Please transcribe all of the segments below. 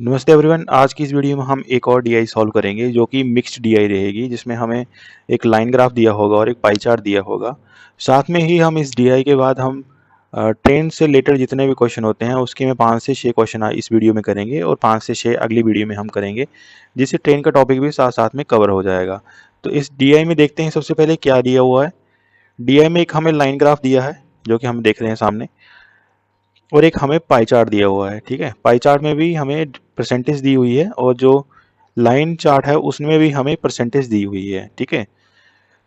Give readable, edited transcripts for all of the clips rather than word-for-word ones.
नमस्ते एवरीवन। आज की इस वीडियो में हम एक और डीआई सॉल्व करेंगे जो कि मिक्स्ड डीआई रहेगी, जिसमें हमें एक लाइन ग्राफ दिया होगा और एक पाई चार्ट दिया होगा। साथ में ही हम इस डीआई के बाद हम ट्रेन से रिलेटेड जितने भी क्वेश्चन होते हैं उसके में 5 से 6 क्वेश्चन इस वीडियो में करेंगे और 5 से 6 अगली वीडियो में हम करेंगे, जिससे ट्रेन का टॉपिक भी साथ साथ में कवर हो जाएगा। तो इस डीआई में देखते हैं सबसे पहले क्या दिया हुआ है। डीआई में एक हमें लाइन ग्राफ दिया है जो कि हम देख रहे हैं सामने, और एक हमें पाई चार्ट दिया हुआ है। ठीक है, पाई चार्ट में भी हमें परसेंटेज दी हुई है और जो लाइन चार्ट है उसमें भी हमें परसेंटेज दी हुई है। ठीक है,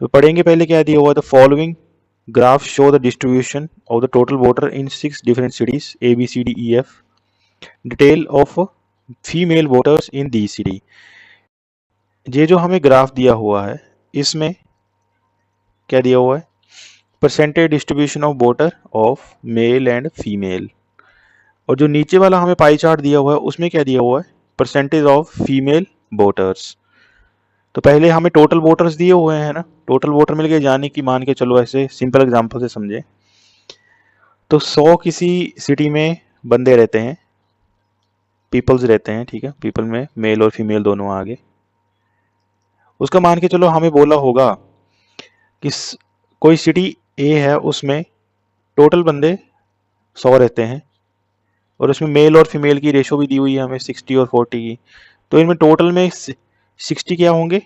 तो पढ़ेंगे पहले क्या दिया हुआ है। The following graph show the distribution of the total voter in 6 different cities A B C D E F. Detail of female voters in the city. ये जो हमें ग्राफ दिया हुआ है इसमें क्या दिया हुआ है, percentage distribution of voter of male and female. और जो नीचे वाला हमें पाई चार्ट दिया हुआ है उसमें क्या दिया हुआ है, परसेंटेज ऑफ फीमेल वोटर्स। तो पहले हमें टोटल वोटर्स दिए हुए हैं ना, टोटल वोटर मिल गए, यानी कि मान के चलो ऐसे सिंपल एग्जांपल से समझे तो 100 किसी सिटी में बंदे रहते हैं, पीपल्स रहते हैं। ठीक है, पीपल में मेल और फीमेल दोनों आगे। उसका मान के चलो हमें बोला होगा कि कोई सिटी ए है उसमें टोटल बंदे 100 रहते हैं और उसमें मेल और फीमेल की रेशो भी दी हुई है हमें 60 और 40 की। तो इनमें टोटल में 60 क्या होंगे,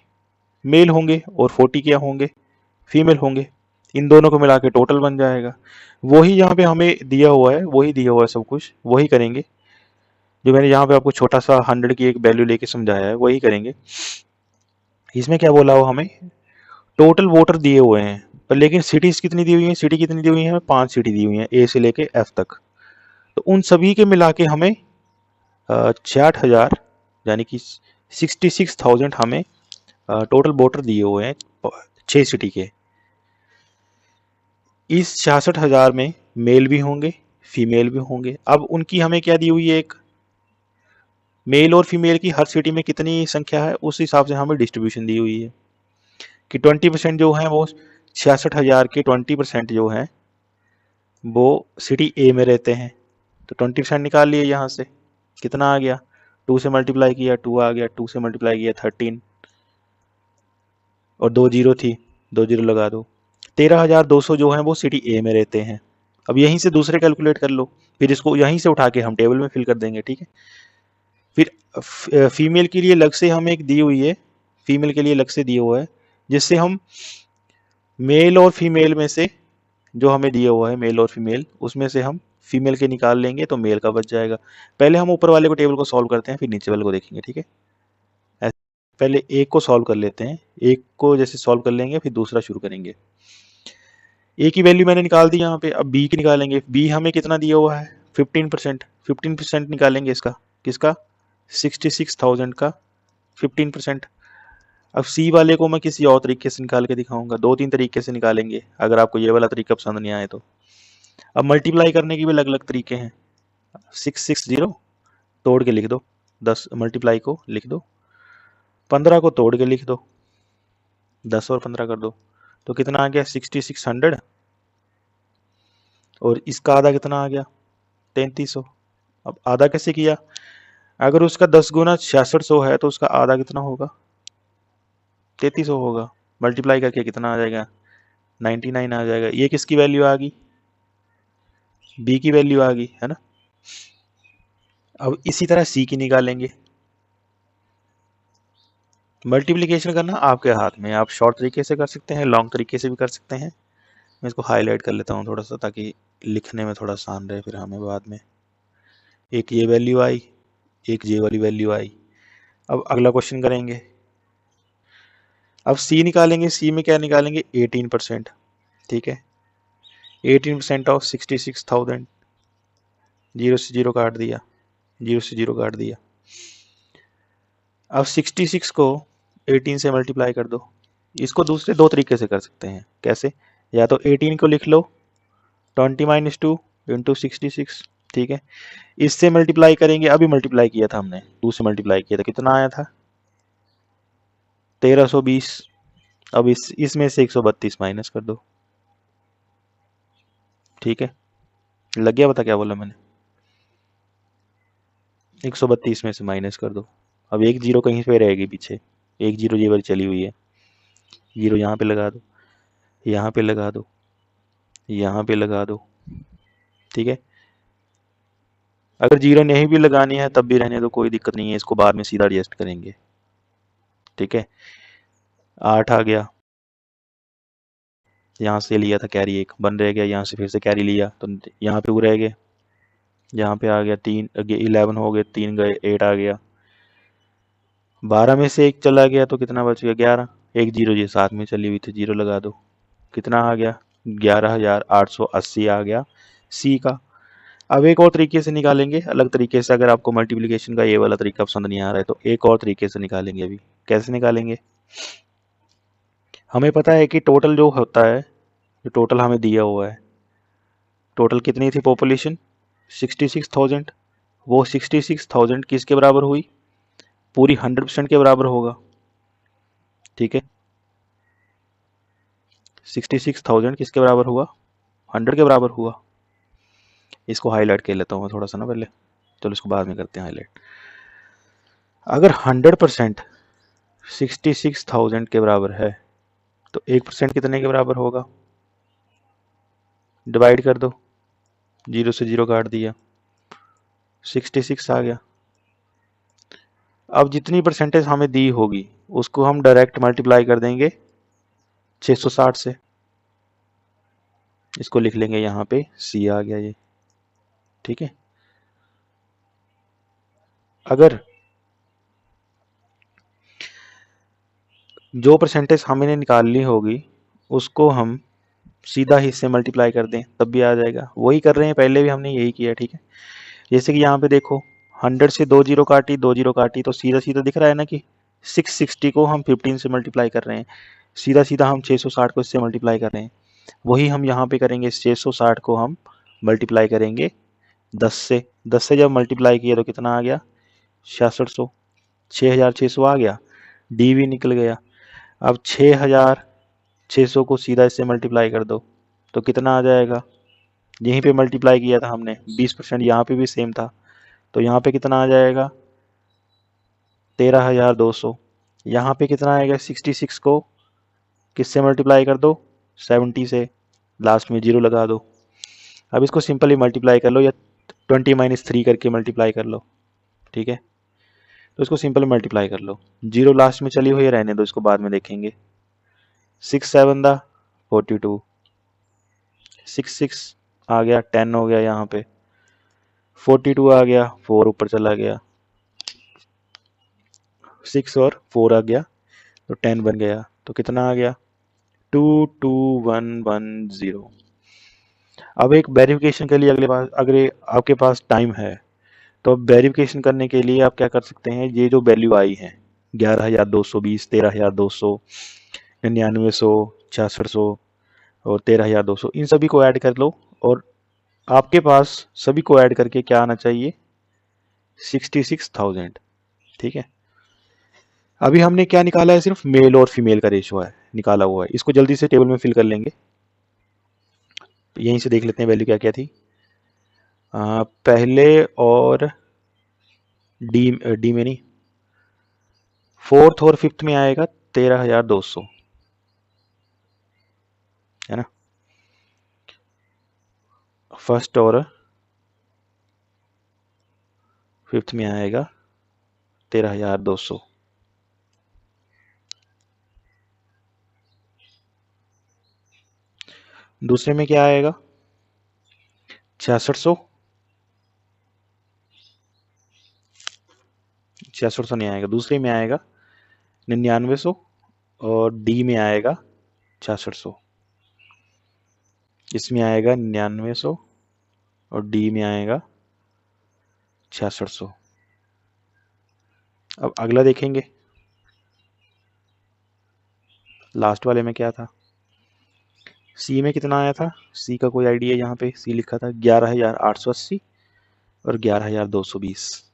मेल होंगे, और 40 क्या होंगे, फीमेल होंगे। इन दोनों को मिला के टोटल बन जाएगा। वही यहाँ पे हमें दिया हुआ है, वही दिया हुआ है, सब कुछ वही करेंगे जो मैंने यहाँ पे आपको छोटा सा 100 की एक वैल्यू लेके समझाया है, वही करेंगे। इसमें क्या बोला हुआ हमें, टोटल वोटर दिए हुए हैं, पर लेकिन सिटीज कितनी दी हुई है, सिटी कितनी दी हुई है, 5 सिटी दी हुई है ए से लेके एफ तक। तो उन सभी के मिला के हमें 66,000 यानी कि 66,000 हमें टोटल वोटर दिए हुए हैं 6 सिटी के। इस 66,000 में मेल भी होंगे, फीमेल भी होंगे। अब उनकी हमें क्या दी हुई है, एक मेल और फीमेल की हर सिटी में कितनी संख्या है उस हिसाब से हमें डिस्ट्रीब्यूशन दी हुई है कि 20% जो है वो 66,000 के 20% जो है वो सिटी ए में रहते हैं। तो 20% निकाल लिए यहाँ से, कितना आ गया, 2 से मल्टीप्लाई किया 2 आ गया, 2 से मल्टीप्लाई किया 13, और 2 जीरो थी, 2 जीरो लगा दो। 13,200 जो है वो सिटी ए में रहते हैं। अब यहीं से दूसरे कैलकुलेट कर लो, फिर इसको यहीं से उठा के हम टेबल में फिल कर देंगे। ठीक है, फिर फीमेल के लिए अलग से हमें एक दी हुई है, फीमेल के लिए अलग से दिया हुआ है, जिससे हम मेल और फीमेल में से जो हमें दिया हुआ है मेल और फीमेल, उसमें से हम फीमेल के निकाल लेंगे तो मेल का बच जाएगा। पहले हम ऊपर वाले को टेबल को सॉल्व करते हैं, फिर नीचे वाले को देखेंगे। ठीक है, पहले एक को सॉल्व कर लेते हैं, एक को जैसे सॉल्व कर लेंगे फिर दूसरा शुरू करेंगे। ए की वैल्यू मैंने निकाल दी यहाँ पे, अब बी की निकालेंगे। बी हमें कितना दिया हुआ है, 15%। 15% निकालेंगे इसका, किसका, 66,000 का 15%। अब सी वाले को मैं किसी और तरीके से निकाल के दिखाऊंगा, 2-3 तरीके से निकालेंगे अगर आपको ये वाला तरीका पसंद नहीं आए तो। अब मल्टीप्लाई करने के भी अलग अलग तरीके हैं। 660 तोड़ के लिख दो, 10 मल्टीप्लाई को लिख दो, 15 को तोड़ के लिख दो, 10 और 15 कर दो, तो कितना आ गया 6600। और इसका आधा कितना आ गया 3300। अब आधा कैसे किया, अगर उसका 10 गुना 6600 है तो उसका आधा कितना होगा, 3300 होगा। मल्टीप्लाई करके कितना आ जाएगा, 99 आ जाएगा। ये किसकी वैल्यू आ गई, बी की वैल्यू आ गई है ना। अब इसी तरह सी की निकालेंगे। मल्टीप्लिकेशन करना आपके हाथ में, आप शॉर्ट तरीके से कर सकते हैं, लॉन्ग तरीके से भी कर सकते हैं। मैं इसको हाईलाइट कर लेता हूँ थोड़ा सा, ताकि लिखने में थोड़ा आसान रहे फिर हमें बाद में। एक ये वैल्यू आई, एक ये वाली वैल्यू आई। अब अगला क्वेश्चन करेंगे। अब सी निकालेंगे, सी में क्या निकालेंगे, 18%। ठीक है, 18% ऑफ 66,000, जीरो से जीरो काट दिया, जीरो से जीरो काट दिया। अब 66 को 18 से मल्टीप्लाई कर दो। इसको दूसरे 2 तरीके से कर सकते हैं, कैसे, या तो 18 को लिख लो 20 - 2 इंटू 66। ठीक है, इससे मल्टीप्लाई करेंगे, अभी मल्टीप्लाई किया था हमने, 2 से मल्टीप्लाई किया था, कितना आया था 1320। अब इसमें से 132 माइनस कर दो। ठीक है, लग गया, बता क्या बोला मैंने। 132 में से माइनस कर दो। अब एक जीरो कहीं पे रहेगी पीछे, एक जीरो ये वाली चली हुई है, जीरो यहाँ पे लगा दो, यहाँ पे लगा दो, यहाँ पे लगा दो, ठीक है। अगर जीरो नहीं भी लगानी है तब भी रहने दो, कोई दिक्कत नहीं है, इसको बाद में सीधा एडजस्ट करेंगे, ठीक है। 8 आ गया, यहाँ से लिया था कैरी, एक बन रह गया, यहाँ से फिर से कैरी लिया तो यहाँ पे वो रह गए, यहाँ पे आ गया 3, 11 हो गए, 3 गए, 8 आ गया, 12 में से एक चला गया तो कितना बच गया, 11। एक जीरो ये साथ में चली हुई थी, जीरो लगा दो, कितना आ गया, 11,880 आ गया सी का। अब एक और तरीके से निकालेंगे, अलग तरीके से, अगर आपको मल्टीप्लिकेशन का ये वाला तरीका पसंद नहीं आ रहा है तो एक और तरीके से निकालेंगे। अभी कैसे निकालेंगे, हमें पता है कि टोटल जो होता है, जो टोटल हमें दिया हुआ है, टोटल कितनी थी पॉपुलेशन, 66,000। वो 66,000 किसके बराबर हुई, पूरी 100% के बराबर होगा, ठीक है। 66,000 किसके बराबर हुआ, 100 के बराबर हुआ। इसको हाईलाइट कर लेता हूँ मैं थोड़ा सा ना पहले, चलो इसको बाद में करते हैं हाईलाइट। अगर 100% 66,000 के बराबर है तो 1% कितने के बराबर होगा, डिवाइड कर दो, जीरो से जीरो काट दिया, 66 आ गया। अब जितनी परसेंटेज हमें दी होगी उसको हम डायरेक्ट मल्टीप्लाई कर देंगे 660 से, इसको लिख लेंगे यहाँ पे सी आ गया ये, ठीक है। अगर जो परसेंटेज हमें निकालनी होगी उसको हम सीधा ही इससे मल्टीप्लाई कर दें तब भी आ जाएगा, वही कर रहे हैं, पहले भी हमने यही किया, ठीक है। जैसे कि यहाँ पे देखो 100 से दो जीरो काटी, दो जीरो काटी तो सीधा सीधा दिख रहा है ना कि 660 को हम 15 से मल्टीप्लाई कर रहे हैं, सीधा सीधा हम 660 को इससे मल्टीप्लाई कर रहे हैं। वही हम यहाँ पे करेंगे, 660 को हम मल्टीप्लाई करेंगे 10 से, 10 से जब मल्टीप्लाई किया तो कितना आ गया, 6600, 6600 आ गया, डी भी निकल गया। अब 6600 को सीधा इससे मल्टीप्लाई कर दो तो कितना आ जाएगा, यहीं पे मल्टीप्लाई किया था हमने, 20%, यहाँ पे भी सेम था तो यहाँ पे कितना आ जाएगा, 13,200। यहाँ पे कितना आएगा, 66 को किससे मल्टीप्लाई कर दो, 70 से, लास्ट में जीरो लगा दो। अब इसको सिंपली मल्टीप्लाई कर लो या 20 - 3 करके मल्टीप्लाई कर लो, ठीक है। तो इसको सिंपल मल्टीप्लाई कर लो, जीरो लास्ट में चली हुई रहने दो, इसको बाद में देखेंगे। 6 7 दा 42, 6 आ गया, 10 हो गया, यहाँ पे 42 आ गया, 4 ऊपर चला गया, 6 और 4 आ गया तो 10 बन गया, तो कितना आ गया, 22110। अब एक वेरिफिकेशन के लिए अगर आपके पास टाइम है तो अब वेरिफिकेशन करने के लिए आप क्या कर सकते हैं, ये जो वैल्यू आई है 11,220, 13,200, 9900, 6600 और 13,200, इन सभी को ऐड कर लो और आपके पास सभी को ऐड करके क्या आना चाहिए, 66,000, ठीक है। अभी हमने क्या निकाला है, सिर्फ मेल और फीमेल का रेशो है निकाला हुआ है, इसको जल्दी से टेबल में फिल कर लेंगे। यहीं से देख लेते हैं वैल्यू क्या क्या थी। पहले और डी में नहीं, फोर्थ और फिफ्थ में आएगा 13,200, है ना। फर्स्ट और फिफ्थ में आएगा 13,200। दूसरे में क्या आएगा, 6600, 6600 नहीं आएगा, दूसरे में आएगा 9900 और डी में आएगा 6600, इसमें आएगा 9900 और डी में आएगा 6600। अब अगला देखेंगे, लास्ट वाले में क्या था, सी में कितना आया था, सी का कोई आइडिया, यहाँ पे सी लिखा था 11,880 और 11,220,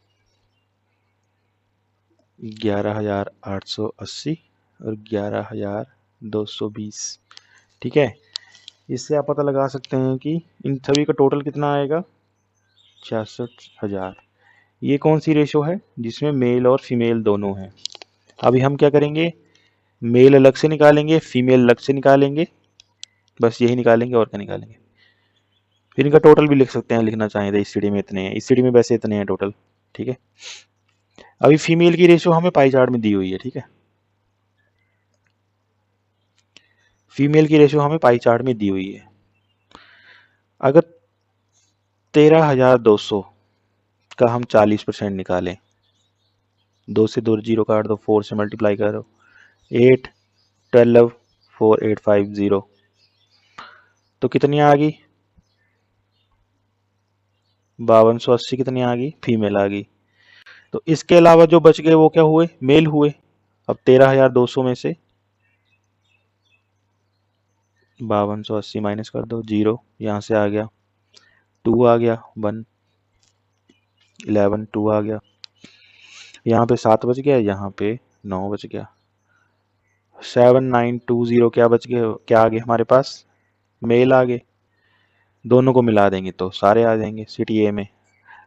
11,880 और 11,220, ठीक है। इससे आप पता लगा सकते हैं कि इन सभी का टोटल कितना आएगा, 66,000। ये कौन सी रेशो है जिसमें मेल और फीमेल दोनों हैं। अभी हम क्या करेंगे, मेल अलग से निकालेंगे, फीमेल अलग से निकालेंगे, बस यही निकालेंगे और क्या निकालेंगे। फिर इनका टोटल भी लिख सकते हैं, लिखना चाहें तो। इस सीढ़ी में इतने हैं, इस सीढ़ी में वैसे इतने हैं टोटल, ठीक है। अभी फीमेल की रेशो हमें पाई चार्ट में दी हुई है, ठीक है। फीमेल की रेशो हमें पाई चार्ट में दी हुई है। अगर 13,200 का हम 40% निकालें, 2 से 2 जीरो काट दो, 4 से मल्टीप्लाई करो, 8 12 4850, तो कितनी आ गई, 5280 कितनी आ गई, फीमेल आ गई। तो इसके अलावा जो बच गए वो क्या हुए, मेल हुए। अब 13,200 में से 5280 माइनस कर दो, 0 यहाँ से आ गया, 2 आ गया, 1 11 2 आ गया, यहाँ पे 7 बच गया, यहाँ पे 9 बच गया, 7920 क्या बच गए, क्या आ गए हमारे पास, मेल आ गए। दोनों को मिला देंगे तो सारे आ जाएंगे सिटी ए में।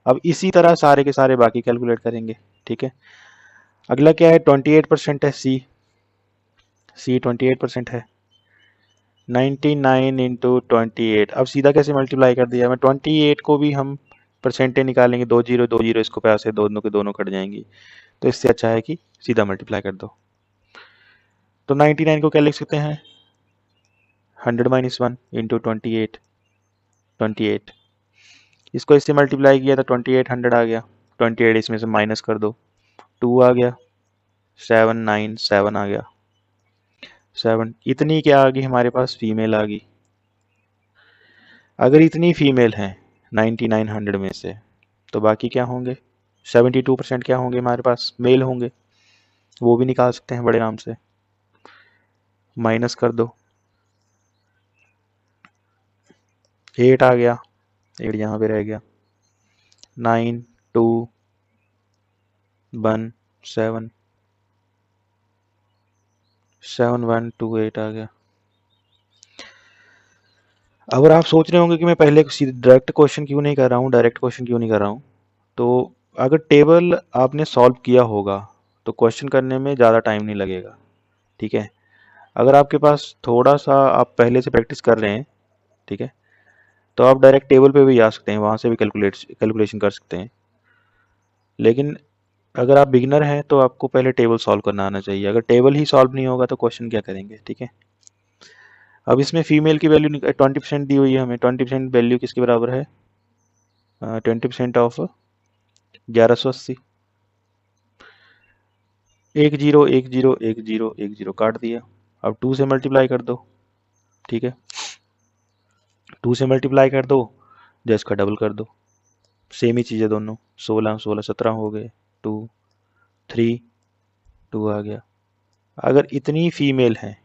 अब इसी तरह सारे के सारे बाकी कैलकुलेट करेंगे, ठीक है। अगला क्या है, 28% है सी 28% है, 99 इंटू 28। अब सीधा कैसे मल्टीप्लाई कर दिया मैं, 28 को भी हम परसेंटेज निकालेंगे, 2 जीरो इसको पास है, दोनों के दोनों कट जाएंगी, तो इससे अच्छा है कि सीधा मल्टीप्लाई कर दो। तो 99 को क्या लिख सकते हैं, 100 माइनस 1 इंटू 28, इसको इससे मल्टीप्लाई किया तो 2800 आ गया, 28 इसमें से माइनस कर दो, 2 आ गया, 797 आ गया, 7 इतनी क्या आ गई हमारे पास, फीमेल आ गई। अगर इतनी फीमेल हैं 9900 में से, तो बाकी क्या होंगे, 72% क्या होंगे हमारे पास, मेल होंगे। वो भी निकाल सकते हैं बड़े आराम से, माइनस कर दो, 8 आ गया, 8 यहाँ पे रह गया, 9 2 1 7 7128 आ गया। अगर आप सोच रहे होंगे कि मैं पहले डायरेक्ट क्वेश्चन क्यों नहीं कर रहा हूँ, डायरेक्ट क्वेश्चन क्यों नहीं कर रहा हूँ, तो अगर टेबल आपने सॉल्व किया होगा तो क्वेश्चन करने में ज़्यादा टाइम नहीं लगेगा, ठीक है। अगर आपके पास थोड़ा सा आप पहले से प्रैक्टिस कर रहे हैं, ठीक है, तो आप डायरेक्ट टेबल पे भी जा सकते हैं, वहाँ से भी कैलकुलेशन कर सकते हैं। लेकिन अगर आप बिगिनर हैं तो आपको पहले टेबल सॉल्व करना आना चाहिए। अगर टेबल ही सॉल्व नहीं होगा तो क्वेश्चन क्या करेंगे, ठीक है। अब इसमें फीमेल की वैल्यू 20% दी हुई है हमें, 20% वैल्यू किसके बराबर है, 20% ऑफ 1180, 10 10 10 10 काट दिया। अब 2 से मल्टीप्लाई कर दो, ठीक है, 2 से मल्टीप्लाई कर दो, जस्ट का डबल कर दो, सेम ही चीज़ है दोनों, 16 16 17 हो गए, 2 3 2 आ गया। अगर इतनी फीमेल हैं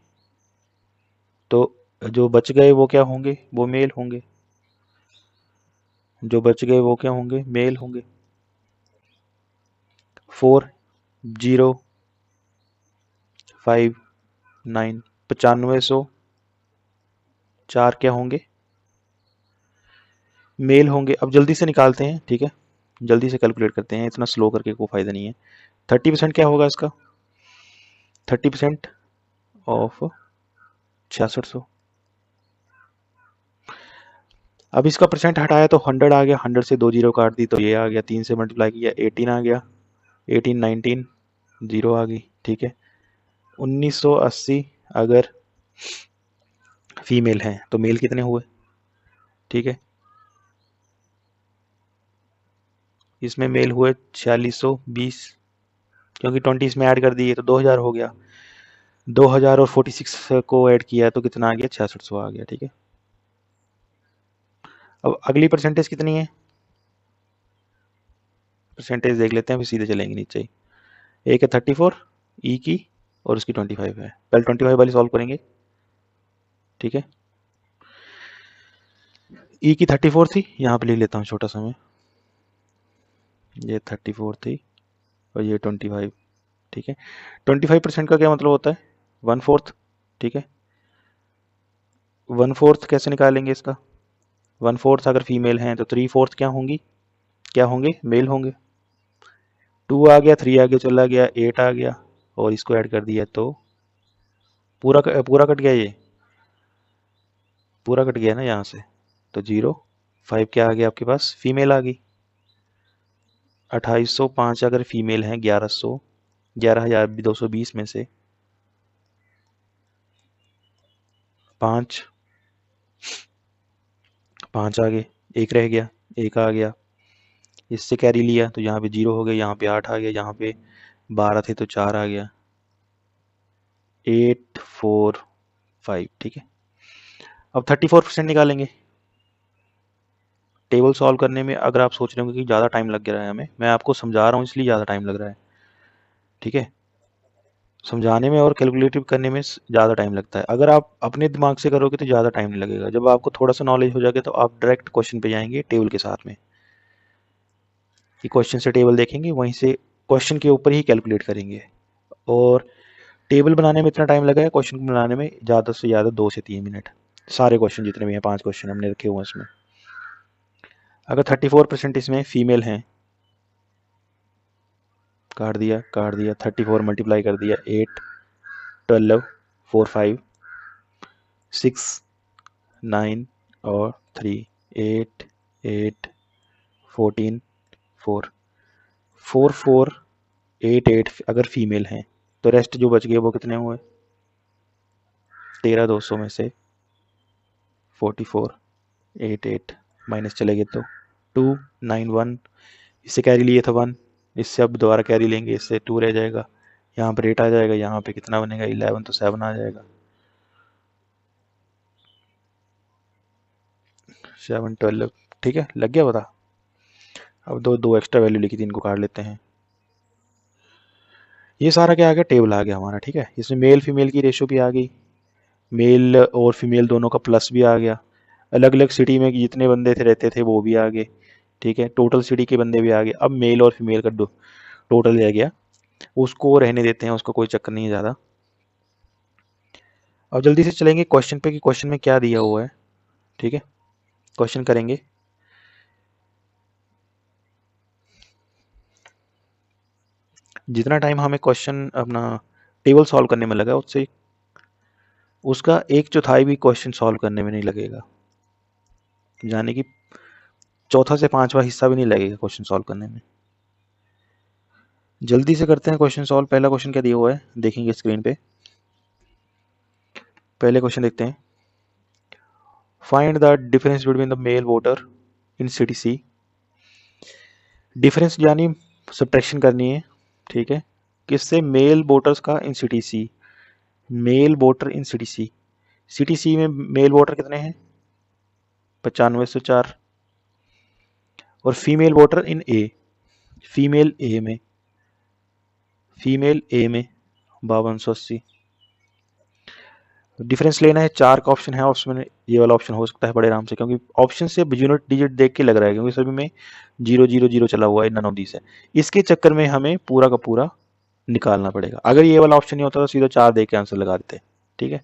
तो जो बच गए वो क्या होंगे, वो मेल होंगे, जो बच गए वो क्या होंगे, मेल होंगे। 4 0 5 9 9500 4 क्या होंगे, मेल होंगे। अब जल्दी से निकालते हैं, ठीक है, जल्दी से कैलकुलेट करते हैं, इतना स्लो करके कोई फायदा नहीं है। 30% क्या होगा इसका, 30% ऑफ 6600। अब इसका परसेंट हटाया तो 100 आ गया, 100 से 2 जीरो काट दी तो ये आ गया, 3 से मल्टीप्लाई किया 18 आ गया, 18 19 जीरो आ गई, ठीक है। 1980 अगर फीमेल हैं तो मेल कितने हुए, ठीक है, इसमें मेल हुए 4620, क्योंकि 20 इसमें ऐड कर दिए तो 2000 हो गया, 2000 और 46 को ऐड किया तो कितना आ गया, 6600 आ गया, ठीक है। अब अगली परसेंटेज कितनी है, परसेंटेज देख लेते हैं फिर सीधे चलेंगे नीचे ही। एक है 34 ई की और उसकी 25 है, पहले 25 वाली सॉल्व करेंगे, ठीक है। ई की 34 थी, यहाँ पे लिख लेता हूँ छोटा सा मैं, ये 34 थी और ये 25, ठीक है। 25% का क्या मतलब होता है, 1/4, ठीक है। 1/4 कैसे निकालेंगे इसका, 1/4 अगर फीमेल हैं तो 3/4 क्या होंगी, क्या होंगे, मेल होंगे, 2 आ गया, 3 आगे चला गया, 8 आ गया और इसको ऐड कर दिया तो पूरा कट गया, ये पूरा कट गया ना यहाँ से, तो 0। 5 क्या आ गया आपके पास, फीमेल आ गई। 2805 अगर फीमेल हैं, 11,220 में से 5 5 आ गए, 1 रह गया, 1 आ गया, इससे कैरी लिया तो यहाँ पे 0 हो गया, यहाँ पे 8 आ गया, यहाँ पे 12 थे तो 4 आ गया, 845। ठीक है, अब 34% निकालेंगे। टेबल सॉल्व करने में अगर आप सोच रहे होंगे कि ज़्यादा टाइम लग रहा है हमें, मैं आपको समझा रहा हूँ इसलिए ज़्यादा टाइम लग रहा है। ठीक है, समझाने में और कैलकुलेटिव करने में ज़्यादा टाइम लगता है। अगर आप अपने दिमाग से करोगे तो ज़्यादा टाइम नहीं लगेगा। जब आपको थोड़ा सा नॉलेज हो जाएगा तो आप डायरेक्ट क्वेश्चन पे जाएंगे टेबल के साथ में, कि क्वेश्चन से टेबल देखेंगे, वहीं से क्वेश्चन के ऊपर ही कैलकुलेट करेंगे। और टेबल बनाने में इतना टाइम लगा है, क्वेश्चन बनाने में ज़्यादा से ज़्यादा 2 से 3 मिनट, सारे क्वेश्चन जितने भी हैं, 5 क्वेश्चन हमने रखे हुए हैं इसमें। अगर 34% इसमें फीमेल हैं, काट दिया 34 मल्टीप्लाई कर दिया, 8 12 4 5 6 9 और 3 8 8 14 4 4 4 8 8 अगर फीमेल हैं तो रेस्ट जो बच गए वो कितने हुए, 13,200 में से 44 8 8 माइनस चले गए तो 291, इससे कैरी लिए था 1, इससे अब दोबारा कैरी लेंगे, इससे 2 रह जाएगा, यहाँ पर 8 आ जाएगा, यहाँ पे कितना बनेगा 11, तो 7 आ जाएगा, 7 12। ठीक है, लग गया पता। अब दो एक्स्ट्रा वैल्यू लिखी थी, इनको काट लेते हैं। ये सारा क्या आ गया, टेबल आ गया हमारा। ठीक है, इसमें मेल फीमेल की रेशो भी आ गई, मेल और फीमेल दोनों का प्लस भी आ गया, अलग अलग सिटी में जितने बंदे थे रहते थे वो भी आ गए। ठीक है, टोटल सिटी के बंदे भी आ गए। अब मेल और फीमेल का टोटल रह गया, उसको रहने देते हैं, उसका कोई चक्कर नहीं है ज़्यादा। अब जल्दी से चलेंगे क्वेश्चन पे कि क्वेश्चन में क्या दिया हुआ है। ठीक है, क्वेश्चन करेंगे। जितना टाइम हमें क्वेश्चन अपना टेबल सॉल्व करने में लगा, उससे उसका 1/4 भी क्वेश्चन सॉल्व करने में नहीं लगेगा, यानी कि चौथा से 5वां हिस्सा भी नहीं लगेगा क्वेश्चन सॉल्व करने में। जल्दी से करते हैं क्वेश्चन सॉल्व। पहला क्वेश्चन क्या दिया हुआ है देखेंगे स्क्रीन पे। पहले क्वेश्चन देखते हैं, find the difference between the male voter in city C. Difference यानी सब्ट्रैक्शन करनी है। ठीक है, किससे, मेल वोटर्स का in city C, male voter in city C. City C में मेल वोटर कितने हैं, 9504, और female voter in A, female A में, फीमेल ए में 5280। डिफरेंस लेना है, 4 का ऑप्शन है, उसमें ये वाला ऑप्शन हो सकता है बड़े आराम से, क्योंकि ऑप्शन से यूनिट डिजिट देख के लग रहा है, क्योंकि सभी में 0 0 0 चला हुआ है, नन ऑफ दिस है। इसके चक्कर में हमें पूरा का पूरा निकालना पड़ेगा। अगर ये वाला ऑप्शन नहीं होता तो सीधा 4 दे के आंसर लगा देते। ठीक है,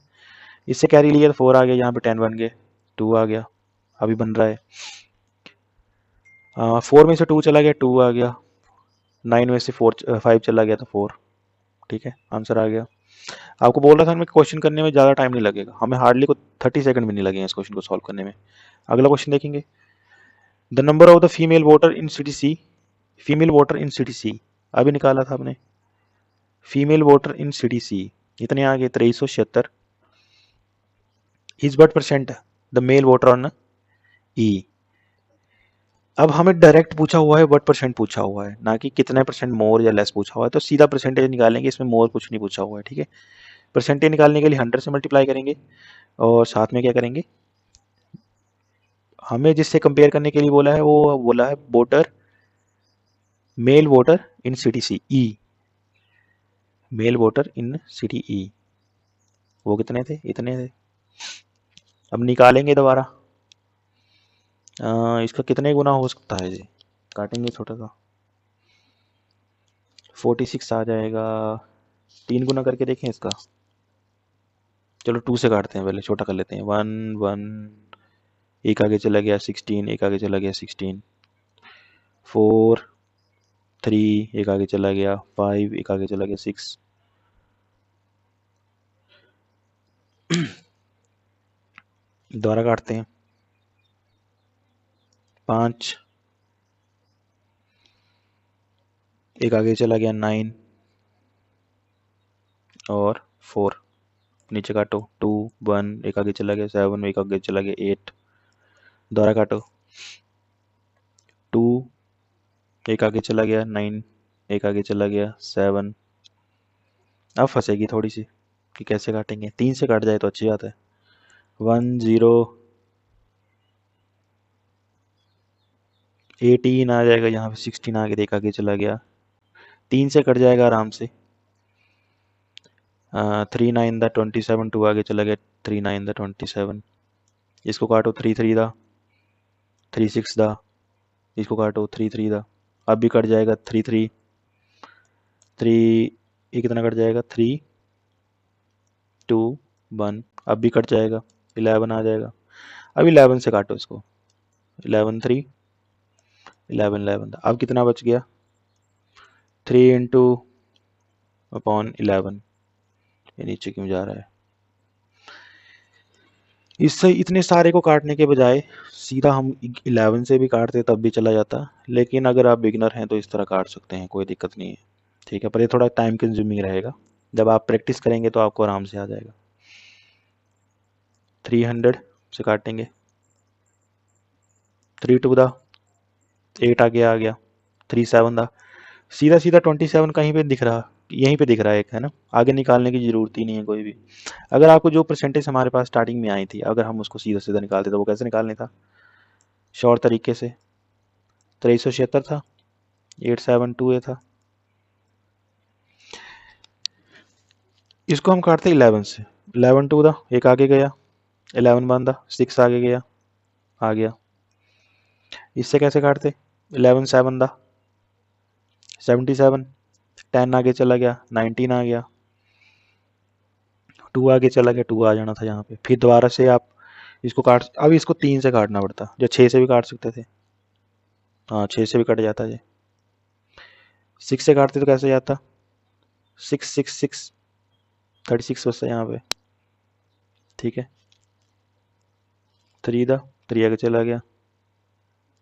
इससे कैरी लिया तो 4 आ गया, यहाँ पे 10 बन गए, 2 आ गया, अभी बन रहा है। 4 में से 2 चला गया, 2 आ गया, 9 में से 5 चला गया तो 4। ठीक है, आंसर आ गया। आपको बोल रहा था मैं, क्वेश्चन करने में ज़्यादा टाइम नहीं लगेगा, हमें हार्डली को 30 सेकंड भी नहीं लगेंगे इस क्वेश्चन को सॉल्व करने में। अगला क्वेश्चन देखेंगे, the number of the female voter in city C, female voter in city C अभी निकाला था आपने, female voter in city C इतने आ गए, 2376। Is what percent the male voter on E. अब हमें डायरेक्ट पूछा हुआ है, व्हाट परसेंट पूछा हुआ है, ना कि कितने परसेंट मोर या लेस पूछा हुआ है, तो सीधा परसेंटेज निकालेंगे, इसमें मोर कुछ नहीं पूछा हुआ है। ठीक है, परसेंटेज निकालने के लिए 100 से मल्टीप्लाई करेंगे, और साथ में क्या करेंगे, हमें जिससे कंपेयर करने के लिए बोला है वो बोला है voter, male voter in city C E, male voter in city E, वो कितने थे, इतने थे। अब निकालेंगे दोबारा, इसका कितने गुना हो सकता है जी, काटेंगे छोटा सा, 46 आ जाएगा, 3 गुना करके देखें इसका। चलो 2 से काटते हैं, पहले छोटा कर लेते हैं, 1 1, एक आगे चला गया 16, एक आगे चला गया 16, 4 3 एक आगे चला गया, 5 एक आगे चला गया, 6 दोबारा काटते हैं, 5 एक आगे चला गया, 9 और 4 नीचे काटो, 2 1 एक आगे चला गया, 7 एक आगे चला गया, 8 दोबारा काटो, 2 एक आगे चला गया, 9 एक आगे चला गया, 7 अब फंसेगी थोड़ी सी कि कैसे काटेंगे, 3 से काट जाए तो अच्छी बात है, 1 0 18 आ जाएगा, यहाँ पे 16 आगे एक आगे चला गया, 3 से कट जाएगा आराम से, 3 9 दा 27 2 आगे चला गया, 3 9 दा 27 इसको काटो, 3 3 दा 3 6 दा इसको काटो, 3 3 दा अब भी कट जाएगा, 3 3 3 ये कितना कट जाएगा, 3 2 1 अब भी कट जाएगा, 11 आ जाएगा, अब 11 से काटो इसको, 11 3 11 11 अब कितना बच गया, 3 इंटू अपॉन 11, ये नीचे क्यों जा रहा है, इससे इतने सारे को काटने के बजाय सीधा हम 11 से भी काटते तब भी चला जाता, लेकिन अगर आप बिगिनर हैं तो इस तरह काट सकते हैं, कोई दिक्कत नहीं है, ठीक है, पर ये थोड़ा टाइम कंज्यूमिंग रहेगा, जब आप प्रैक्टिस करेंगे तो आपको आराम से आ जाएगा। 300 से काटेंगे, 3 2 दा 8 आगे आ गया, 3 7 दा सीधा सीधा 27 कहीं पे दिख रहा, यहीं पे दिख रहा है एक, है ना, आगे निकालने की जरूरत ही नहीं है कोई भी। अगर आपको जो परसेंटेज हमारे पास स्टार्टिंग में आई थी, अगर हम उसको सीधा सीधा निकालते तो वो कैसे निकालने था, शॉर्ट तरीके से, 2376 था, 872 था, इसको हम काटते 11 से, 11 2 दा एक आगे गया, 11 1 दा 6 आगे गया, आ गया, इससे कैसे काटते, 11 7 दा 77 10 आगे चला गया, 19 आ गया, 2 आगे चला गया, 2 आ जाना था यहाँ पे, फिर दोबारा से आप इसको काट, अब इसको 3 से काटना पड़ता, जो 6 से भी काट सकते थे, हाँ 6 से भी कट जाता है, 6 से काटते तो कैसे जाता, 6 6 6 36 बचता यहाँ पे, ठीक है, 3 दा 3 आगे चला गया,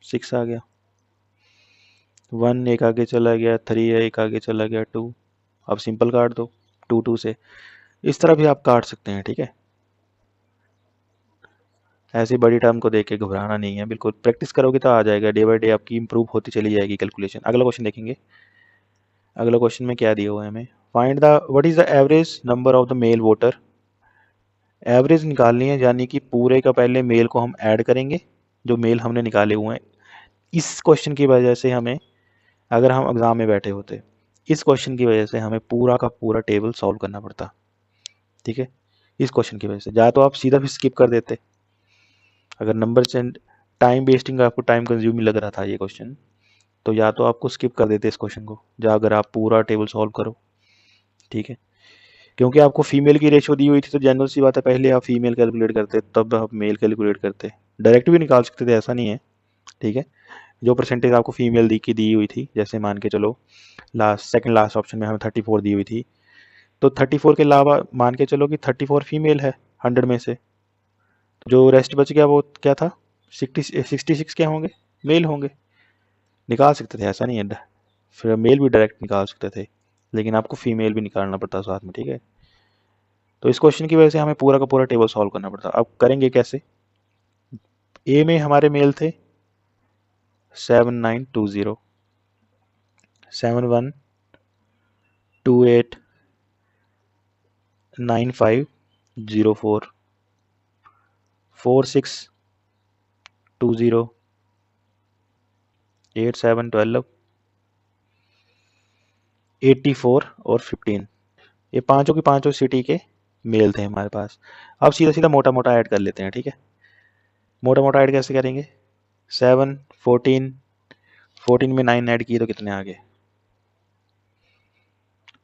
6 आ गया, 1 एक आगे चला गया, 3 एक आगे चला गया, 2 अब सिंपल काट दो, 2 2 से, इस तरह भी आप काट सकते हैं, ठीक है, ऐसी बड़ी टर्म को देख के घबराना नहीं है, बिल्कुल प्रैक्टिस करोगे तो आ जाएगा, डे बाय डे आपकी इंप्रूव होती चली जाएगी कैलकुलेशन। अगला क्वेश्चन देखेंगे, अगला क्वेश्चन में क्या दिया हुआ है हमें, find the what is the average number of the male voter, average निकालनी है, यानी कि पूरे का पहले मेल को हम ऐड करेंगे, जो मेल हमने निकाले हुए हैं, इस क्वेश्चन की वजह से हमें, अगर हम एग्जाम में बैठे होते, इस क्वेश्चन की वजह से हमें पूरा का पूरा टेबल सॉल्व करना पड़ता, ठीक है, इस क्वेश्चन की वजह से, या तो आप सीधा भी स्किप कर देते, अगर नंबर चेंज टाइम वेस्टिंग, आपको टाइम कंज्यूमिंग लग रहा था ये क्वेश्चन, तो या तो आपको स्किप कर देते इस क्वेश्चन को, या अगर आप पूरा टेबल सॉल्व करो, ठीक है, क्योंकि आपको फीमेल की रेशो दी हुई थी, तो जनरल सी बात है पहले आप फीमेल कैलकुलेट करते, तब आप मेल कैलकुलेट करते, डायरेक्ट भी निकाल सकते थे, ऐसा नहीं है, ठीक है, जो परसेंटेज आपको फीमेल दी हुई थी, जैसे मान के चलो लास्ट सेकंड लास्ट ऑप्शन में हमें 34 दी हुई थी, तो 34 के अलावा मान के चलो कि 34 फीमेल है 100 में से, जो रेस्ट बच गया वो क्या था, 66 क्या होंगे, मेल होंगे, निकाल सकते थे, ऐसा नहीं है, फिर मेल भी डायरेक्ट निकाल सकते थे, लेकिन आपको फीमेल भी निकालना पड़ता साथ में, ठीक है, तो इस क्वेश्चन की वजह से हमें पूरा का पूरा टेबल सॉल्व करना पड़ता। अब करेंगे कैसे, ए में हमारे मेल थे 7920, 7128 9504, 4620 8712 84 और 15, ये पांचों की पांचों सिटी के मेल थे हमारे पास। अब सीधा सीधा मोटा मोटा ऐड कर लेते हैं, ठीक है, मोटा मोटा ऐड कैसे करेंगे, 7 14 14 में 9 ऐड किए तो कितने आ गए,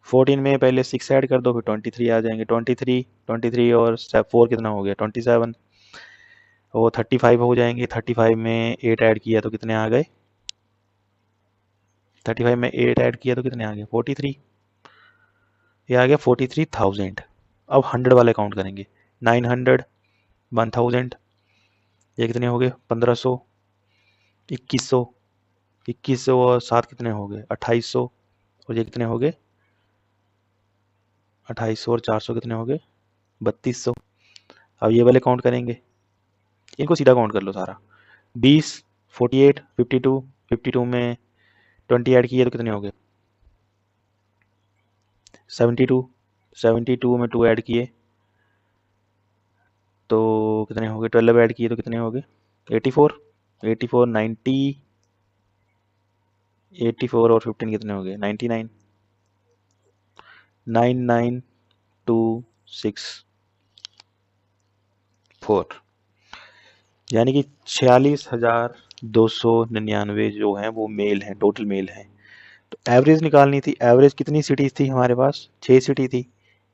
14 में पहले 6 ऐड कर दो, फिर 23 आ जाएंगे, 23 और 4 कितना हो गया 27, वो 35 हो जाएंगे, 35 में 8 ऐड किया तो कितने आ गए 35 में 8 ऐड किया तो कितने आ गए 43, ये आ गया 43,000। अब 100 वाले काउंट करेंगे, 900, 1000, ये कितने हो गए 1500, 2100, 2100 और 7 कितने हो गए 2800, और ये कितने हो गए 2800 और 400 कितने हो गए 3200। अब ये वाले काउंट करेंगे, इनको सीधा काउंट कर लो सारा, 20, 48, 52, 52 में 20 ऐड किए तो कितने हो गए 72, 72 में 2 ऐड किए तो कितने हो गए, 12 ऐड किए तो कितने हो गए 84, 84, 90, 84 और 15 कितने हो गए 99, 99264, यानी कि 46,299 जो हैं वो मेल हैं, टोटल मेल हैं। तो एवरेज निकालनी थी, एवरेज कितनी सिटीज़ थी हमारे पास 6 सिटी थी,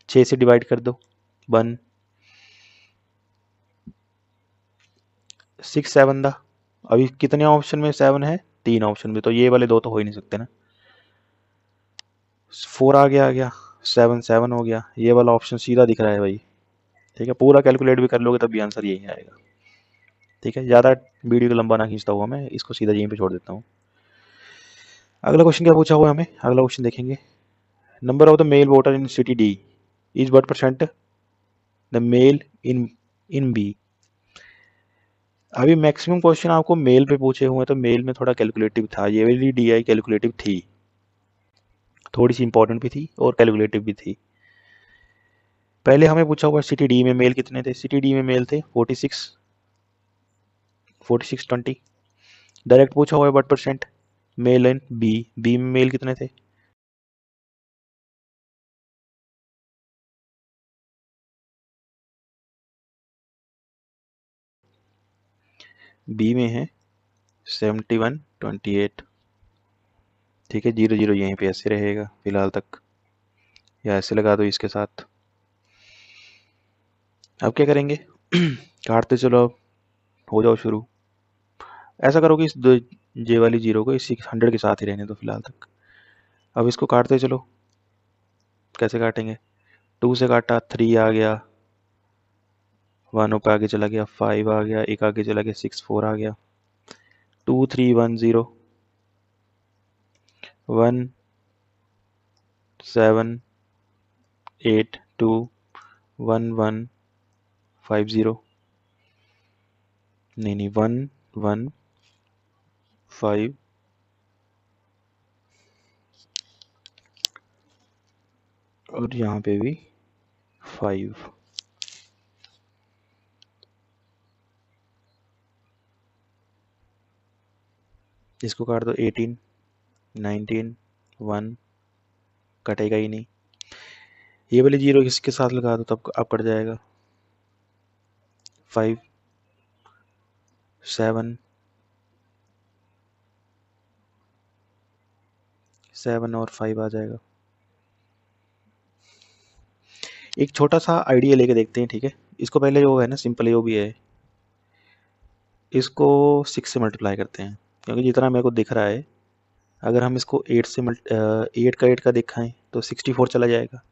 6 से डिवाइड कर दो 1 6 7 दा, अभी कितने ऑप्शन में 7 है 3 ऑप्शन में, तो ये वाले 2 तो हो ही नहीं सकते ना, 4 आ गया 7 7 हो गया, ये वाला ऑप्शन सीधा दिख रहा है भाई। ठीक है, पूरा कैलकुलेट भी कर लोगे तब भी आंसर यही आएगा। ठीक है, ज़्यादा वीडियो को लंबा ना खींचता हुआ मैं इसको सीधा यहीं पे छोड़ देता हूँ। अगला क्वेश्चन क्या पूछा हुआ है हमें, अगला क्वेश्चन देखेंगे। Number of the male voter in city D is what percent the male in B. अभी मैक्सिमम क्वेश्चन आपको मेल पे पूछे हुए हैं, तो मेल में थोड़ा कैलकुलेटिव था, ये वाली डी आई कैलकुलेटिव थी, थोड़ी सी इंपॉर्टेंट भी थी और कैलकुलेटिव भी थी। पहले हमें पूछा हुआ सिटी डी में मेल कितने थे, सिटी डी में मेल थे 46, 46 20। डायरेक्ट पूछा हुआ है what percent male in B, B में मेल कितने थे, बी में है 71 28। ठीक है, 0 0 यहीं पे ऐसे रहेगा फिलहाल तक, या ऐसे लगा दो इसके साथ। अब क्या करेंगे काटते चलो, अब हो जाओ शुरू। ऐसा करो कि इस जे वाली 0 को इसी 100 के साथ ही रहने दो फिलहाल तक। अब इसको काटते चलो, कैसे काटेंगे, 2 से काटा 3 आ गया, 1 पे आगे चला गया, 5 आ गया, एक आगे चला गया 6 4 आ गया, 2 3 1 0 1 7 8 2 1 1 5 0, नहीं 1 1 5 और यहाँ पे भी 5। इसको काट दो 18 19 1, कटेगा ही नहीं। ये वाली 0 इसके साथ लगा दो तब अब कट जाएगा, 5 7 7 और 5 आ जाएगा। एक छोटा सा आइडिया लेके देखते हैं, ठीक है। इसको पहले जो है ना सिंपल जो भी है इसको 6 से मल्टीप्लाई करते हैं, क्योंकि जितना मेरे को दिख रहा है अगर हम इसको 8 से 8 का दिखाएं तो 64 चला जाएगा,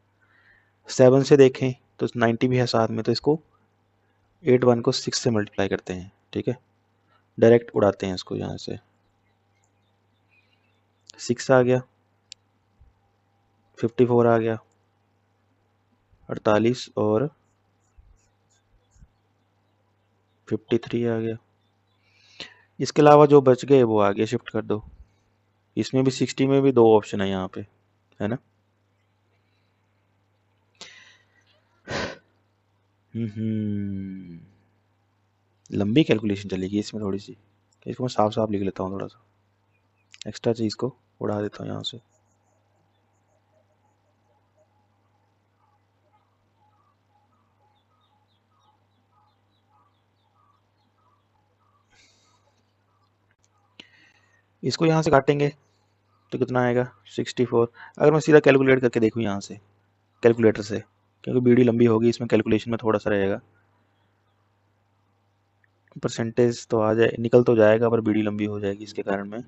7 से देखें तो 90 भी है साथ में, तो इसको 8 1 को 6 से मल्टीप्लाई करते हैं। ठीक है, डायरेक्ट उड़ाते हैं इसको, यहाँ से 6 आ गया, 54 आ गया, 48 और 53 आ गया। इसके अलावा जो बच गए वो आगे शिफ्ट कर दो, इसमें भी 60 में भी 2 ऑप्शन है यहाँ पे, है ना। लंबी कैलकुलेशन चलेगी इसमें थोड़ी सी, इसको मैं साफ साफ लिख लेता हूँ, थोड़ा सा एक्स्ट्रा चीज़ को उड़ा देता हूँ यहाँ से। इसको यहाँ से काटेंगे तो कितना आएगा 64। अगर मैं सीधा कैलकुलेट करके देखूँ यहाँ से कैलकुलेटर से, क्योंकि वीडियो लंबी होगी इसमें कैलकुलेशन में थोड़ा सा रहेगा, परसेंटेज तो आ जाए निकल तो जाएगा पर वीडियो लंबी हो जाएगी इसके कारण मैं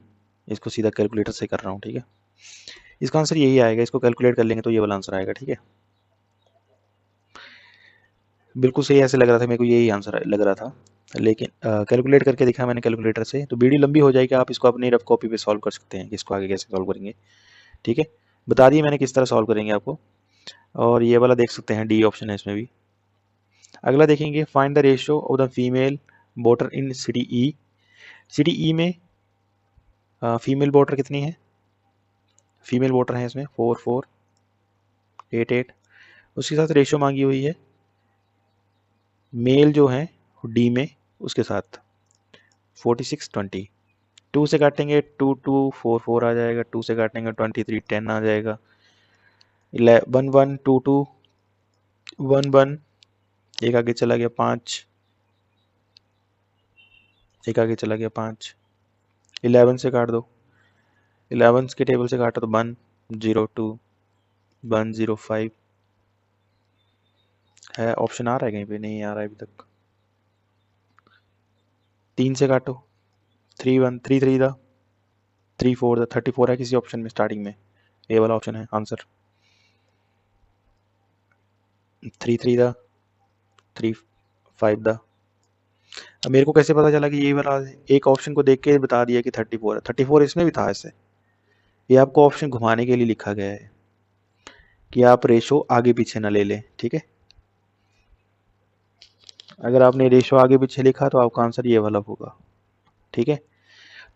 इसको सीधा कैलकुलेटर से कर रहा हूँ, ठीक है। इसका आंसर यही आएगा, इसको कैलकुलेट कर लेंगे तो ये वाला आंसर आएगा, ठीक है। बिल्कुल सही ऐसे लग रहा था मेरे को, यही आंसर लग रहा था, लेकिन कैलकुलेट करके देखा मैंने कैलकुलेटर से, तो वीडियो लंबी हो जाएगी, आप इसको अपनी रफ कॉपी पे सॉल्व कर सकते हैं कि इसको आगे कैसे सॉल्व करेंगे, ठीक है। बता दिए मैंने किस तरह सॉल्व करेंगे आपको। और ये वाला देख सकते हैं, डी ऑप्शन है इसमें भी। अगला देखेंगे, find the ratio of the female voter in city E. City E में फीमेल वोटर कितनी है, फीमेल वोटर है इसमें 4488। उसके साथ रेशियो मांगी हुई है मेल जो है डी में, उसके साथ 4620। 2 से काटेंगे 2244 आ जाएगा, 2 से काटेंगे 2310 आ जाएगा, 1122 11 एक आगे चला गया 5, एक आगे चला गया 5, 11 से काट दो, 11 के टेबल से काटा तो 102 105 है। ऑप्शन आ रहा है कहीं पे, नहीं आ रहा है अभी तक। 3 से काटो, 31 33 दा 34 दा 34 है किसी ऑप्शन में स्टार्टिंग में, ए वाला ऑप्शन है आंसर। 33 दा 35 दा। अब मेरे को कैसे पता चला कि ये वाला, एक ऑप्शन को देख के बता दिया कि 34 है, 34 इसमें भी था ऐसे। ये आपको ऑप्शन घुमाने के लिए लिखा गया है कि आप रेशो आगे पीछे ना ले लें, ठीक है। अगर आपने रेशो आगे पीछे लिखा तो आपका आंसर ये वाला होगा, ठीक है।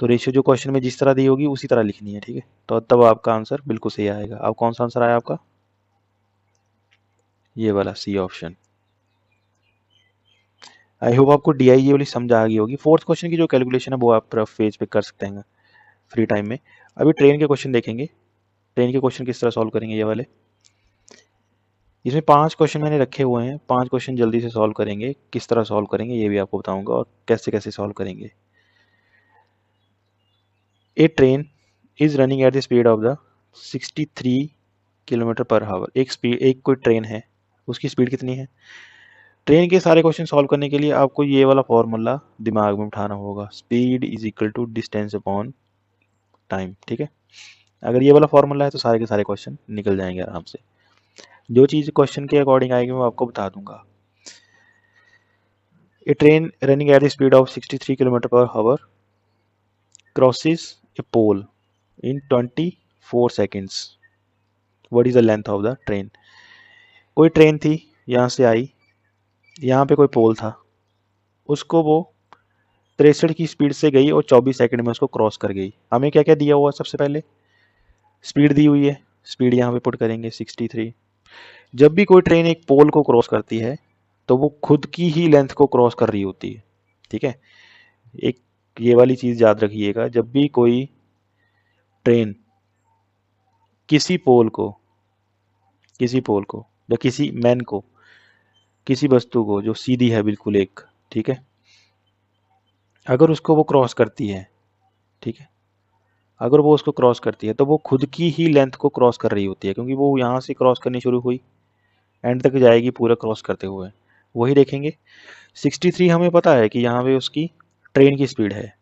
तो रेशियो जो क्वेश्चन में जिस तरह दी होगी उसी तरह लिखनी है, ठीक है। तो तब आपका आंसर बिल्कुल सही आएगा। अब कौन सा आंसर आया आपका, ये वाला सी ऑप्शन। आई होप आपको डी आई ये वाली समझ आ गई होगी। फोर्थ क्वेश्चन की जो कैलकुलेशन है वो आप पेज पे कर सकते हैं फ्री टाइम में। अभी ट्रेन के क्वेश्चन देखेंगे, ट्रेन के क्वेश्चन किस तरह सॉल्व करेंगे ये वाले। इसमें 5 क्वेश्चन मैंने रखे हुए हैं, 5 क्वेश्चन जल्दी से सॉल्व करेंगे, किस तरह सॉल्व करेंगे ये भी आपको बताऊंगा और कैसे कैसे सॉल्व करेंगे। A train is running at the speed of the 63 kilometre per hour. एक कोई ट्रेन है, उसकी स्पीड कितनी है। ट्रेन के सारे क्वेश्चन सॉल्व करने के लिए आपको ये वाला फॉर्मूला दिमाग में उठाना होगा, speed is equal to distance upon time, ठीक है। अगर ये वाला फॉर्मूला है तो सारे के सारे क्वेश्चन निकल जाएंगे आराम से। जो चीज़ क्वेश्चन के अकॉर्डिंग आएगी मैं आपको बता दूंगा। A train running at the speed of 63 kilometre per hour crosses a pole in 24 seconds. What is the length of the train. कोई ट्रेन थी, यहाँ से आई, यहाँ पे कोई पोल था, उसको वो 63 की स्पीड से गई और 24 सेकंड में उसको क्रॉस कर गई। हमें क्या क्या दिया हुआ, सबसे पहले स्पीड दी हुई है, स्पीड यहाँ पे पुट करेंगे 63। जब भी कोई ट्रेन एक पोल को क्रॉस करती है तो वो खुद की ही लेंथ को क्रॉस कर रही होती है, ठीक है। एक ये वाली चीज़ याद रखिएगा, जब भी कोई ट्रेन किसी पोल को या किसी मैन को, किसी वस्तु को जो सीधी है बिल्कुल एक, ठीक है, अगर उसको वो क्रॉस करती है, ठीक है, अगर वो उसको क्रॉस करती है तो वो खुद की ही लेंथ को क्रॉस कर रही होती है, क्योंकि वो यहाँ से क्रॉस करनी शुरू हुई, एंड तक जाएगी पूरा क्रॉस करते हुए। वही देखेंगे 63 हमें पता है कि यहाँ पे उसकी ट्रेन की स्पीड है।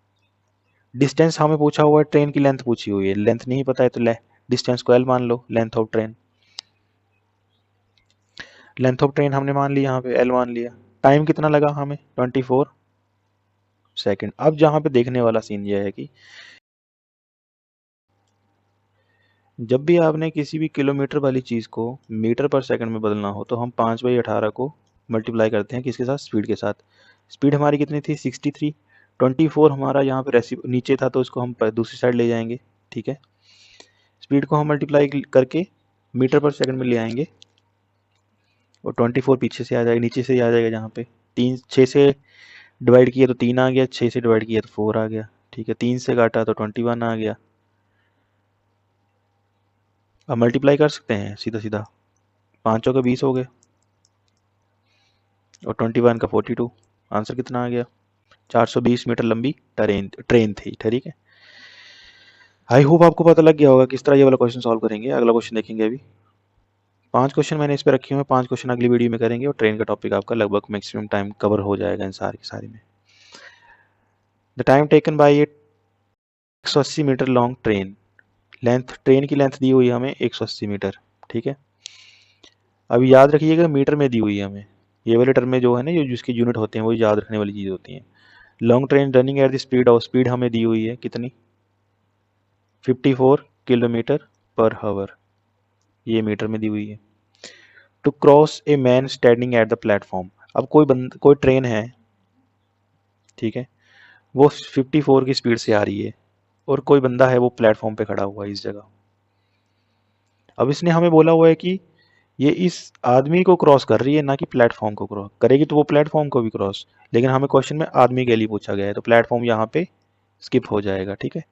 डिस्टेंस हमें पूछा हुआ है, ट्रेन की लेंथ पूछी हुई है, लेंथ नहीं पता है तो डिस्टेंस को एल मान लो, length of train. Length of train हमने मान ली, यहाँ पे एल मान लिया। टाइम कितना लगा हमें, 24 सेकेंड। अब जहाँ पे देखने वाला सीन यह है कि जब भी आपने किसी भी किलोमीटर वाली चीज़ को मीटर पर सेकंड में बदलना हो तो हम 5/18 को मल्टीप्लाई करते हैं किसके साथ, स्पीड के साथ। स्पीड हमारी कितनी थी 63, 24 हमारा यहाँ पे नीचे था तो इसको हम दूसरी साइड ले जाएंगे, ठीक है। स्पीड को हम मल्टीप्लाई करके मीटर पर सेकंड में ले आएंगे और 24 पीछे से आ जाएगा, नीचे से ही आ जाएगा। जहाँ पे 6 से डिवाइड किया तो 3 आ गया, 6 से डिवाइड किया तो 4 आ गया, ठीक है। 3 से काटा तो 21 आ गया। अब मल्टीप्लाई कर सकते हैं सीधा सीधा, 5 का 20 हो गए और 21 का 42। आंसर कितना आ गया, 420 मीटर लंबी ट्रेन थी, ठीक है। आई होप आपको पता लग गया होगा किस तरह ये वाला क्वेश्चन सॉल्व करेंगे। अगला क्वेश्चन देखेंगे। अभी 5 क्वेश्चन मैंने इस पे रखे हुए हैं, 5 क्वेश्चन अगली वीडियो में करेंगे और ट्रेन का टॉपिक आपका लगभग मैक्सिमम टाइम कवर हो जाएगा इन सारी की सारी में। The time taken by it 180 meter long train, length train की लेंथ दी हुई है हमें 180 मीटर, ठीक है। अब याद रखिएगा मीटर में दी हुई है हमें, ये वाले टर्म में जो है ना, जो जिसके यूनिट होते हैं वो याद रखने वाली चीज़ होती हैं। Long train running at the speed of, speed हमें दी हुई है कितनी, 54 किलोमीटर पर हावर, ये मीटर में दी हुई है। To cross a man standing at the platform, अब कोई ट्रेन है, ठीक है, वो 54 की स्पीड से आ रही है और कोई बंदा है वो प्लेटफॉर्म पे खड़ा हुआ है इस जगह। अब इसने हमें बोला हुआ है कि ये इस आदमी को क्रॉस कर रही है, ना कि प्लेटफॉर्म को क्रॉस करेगी, तो वो प्लेटफॉर्म को भी क्रॉस, लेकिन हमें क्वेश्चन में आदमी के लिए पूछा गया है, तो प्लेटफॉर्म यहाँ पे स्किप हो जाएगा, ठीक है।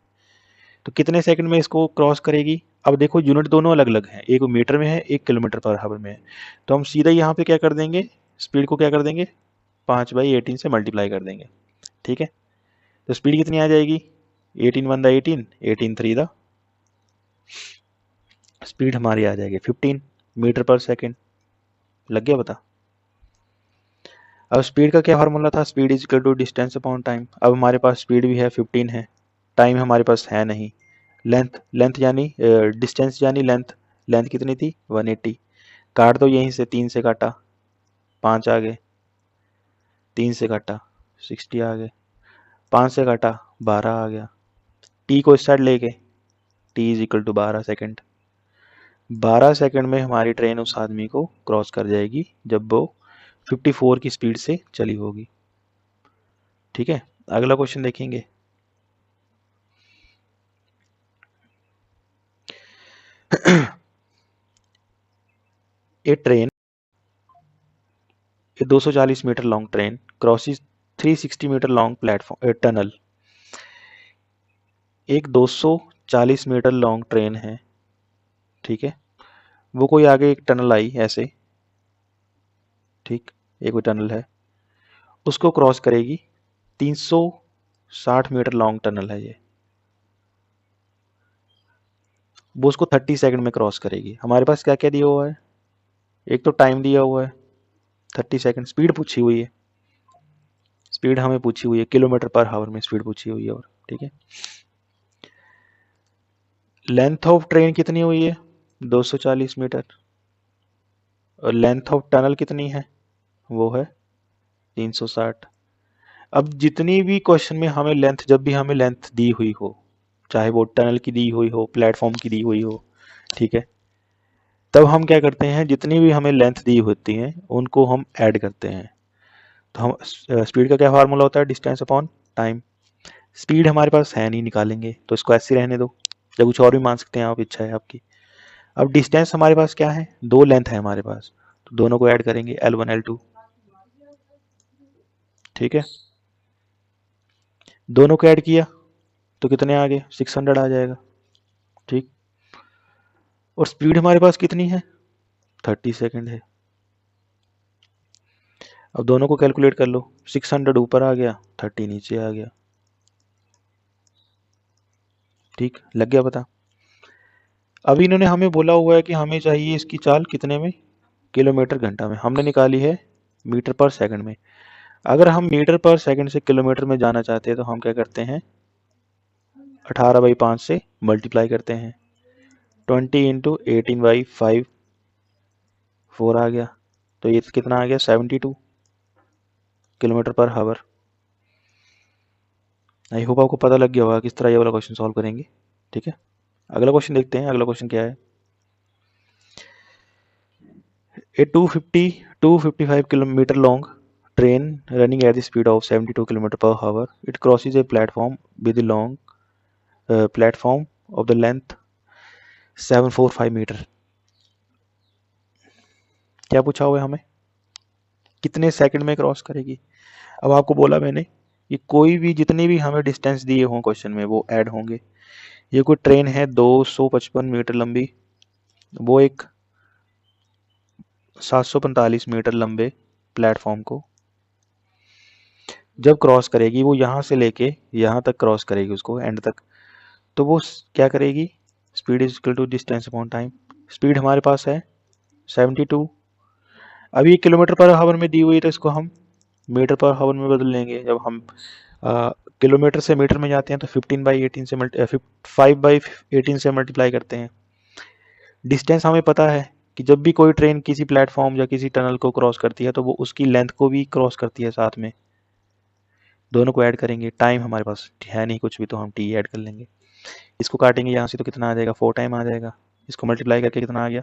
तो कितने सेकंड में इसको क्रॉस करेगी, अब देखो यूनिट दोनों अलग अलग हैं, एक मीटर में है, एक किलोमीटर पर हावर में है, तो हम सीधा यहाँ पे क्या कर देंगे, स्पीड को क्या कर देंगे, 5/18 से मल्टीप्लाई कर देंगे, ठीक है। तो स्पीड कितनी आ जाएगी, 18 वन द 18, 18 3 द, स्पीड हमारी आ जाएगी 15 मीटर पर सेकेंड। लग गया पता। अब स्पीड का क्या फार्मूला था, speed is equal to distance upon time. अब हमारे पास स्पीड भी है 15 है, टाइम हमारे पास है नहीं, लेंथ यानी डिस्टेंस यानी लेंथ, लेंथ कितनी थी 180, काट दो यहीं से, 3 से काटा 5 आ गए, 3 से काटा 60 आ गए, 5 से काटा 12 आ गया, टी को इस साइड लेके, T is equal to 12 second. 12 second में हमारी ट्रेन उस आदमी को क्रॉस कर जाएगी जब वो 54 की स्पीड से चली होगी, ठीक है। अगला क्वेश्चन देखेंगे। A train, a 240 meter long train crosses 360 meter long platform tunnel. एक 240 मीटर लॉन्ग ट्रेन है, ठीक है, वो कोई आगे एक टनल आई ऐसे, ठीक, एक कोई टनल है, उसको क्रॉस करेगी, 360 मीटर लॉन्ग टनल है ये, वो उसको 30 सेकंड में क्रॉस करेगी। हमारे पास क्या क्या दिया हुआ है, एक तो टाइम दिया हुआ है 30 सेकंड, स्पीड पूछी हुई है, स्पीड हमें पूछी हुई है किलोमीटर पर हावर में स्पीड पूछी हुई है, और ठीक है, लेंथ ऑफ ट्रेन कितनी हुई है 240 मीटर, और लेंथ ऑफ टनल कितनी है, वो है 360। अब जितनी भी क्वेश्चन में हमें लेंथ, जब भी हमें लेंथ दी हुई हो, चाहे वो टनल की दी हुई हो, प्लेटफॉर्म की दी हुई हो, ठीक है, तब हम क्या करते हैं, जितनी भी हमें लेंथ दी होती हैं उनको हम ऐड करते हैं। तो हम स्पीड का क्या फार्मूला होता है, डिस्टेंस अपॉन टाइम। स्पीड हमारे पास है नहीं, निकालेंगे तो इसको ऐसे रहने दो, या कुछ और भी मान सकते हैं आप, इच्छा है आपकी। अब डिस्टेंस हमारे पास क्या है, दो लेंथ है हमारे पास, तो दोनों को ऐड करेंगे, L1 L2, ठीक है, दोनों को ऐड किया तो कितने आ गए, 600 आ जाएगा, ठीक। और स्पीड हमारे पास कितनी है 30 सेकंड है। अब दोनों को कैलकुलेट कर लो, 600 ऊपर आ गया, 30 नीचे आ गया, ठीक, लग गया पता। अब इन्होंने हमें बोला हुआ है कि हमें चाहिए इसकी चाल कितने में, किलोमीटर घंटा में, हमने निकाली है मीटर पर सेकंड में। अगर हम मीटर पर सेकंड से किलोमीटर में जाना चाहते हैं तो हम क्या करते हैं, 18/5 से मल्टीप्लाई करते हैं, 20 इंटू 18/5, 4 आ गया, तो ये कितना आ गया 72 किलोमीटर पर हावर। आई होप आपको पता लग गया होगा किस तरह ये वाला क्वेश्चन सॉल्व करेंगे, ठीक है। अगला क्वेश्चन देखते हैं, अगला क्वेश्चन क्या है। ए 255 kilometre long train running at the speed of 72 km per hour. It crosses a platform with a long platform of the length 745 meter. क्या पूछा हुआ है हमें, कितने सेकंड में क्रॉस करेगी। अब आपको बोला मैंने कि कोई भी, जितनी भी हमें डिस्टेंस दिए हों क्वेश्चन में वो ऐड होंगे। ये कोई ट्रेन है 255 मीटर लंबी, वो एक 745 मीटर लंबे प्लेटफॉर्म को जब क्रॉस करेगी, वो यहाँ से लेके यहाँ तक क्रॉस करेगी, उसको एंड तक, तो वो क्या करेगी, speed is equal to distance upon time. Speed हमारे पास है 72, अब ये किलोमीटर पर हावर में दी हुई है तो इसको हम मीटर पर हावर में बदल लेंगे। जब हम किलोमीटर से मीटर में जाते हैं तो 15/18 से 5/18 से मल्टीप्लाई करते हैं। डिस्टेंस हमें पता है कि जब भी कोई ट्रेन किसी प्लेटफॉर्म या किसी टनल को क्रॉस करती है तो वो उसकी लेंथ को भी क्रॉस करती है साथ में। दोनों को ऐड करेंगे। टाइम हमारे पास है नहीं कुछ भी, तो हम टी ऐड कर लेंगे। इसको काटेंगे यहाँ से तो कितना आ जाएगा, 4 टाइम आ जाएगा। इसको मल्टीप्लाई करके कितना आ गया,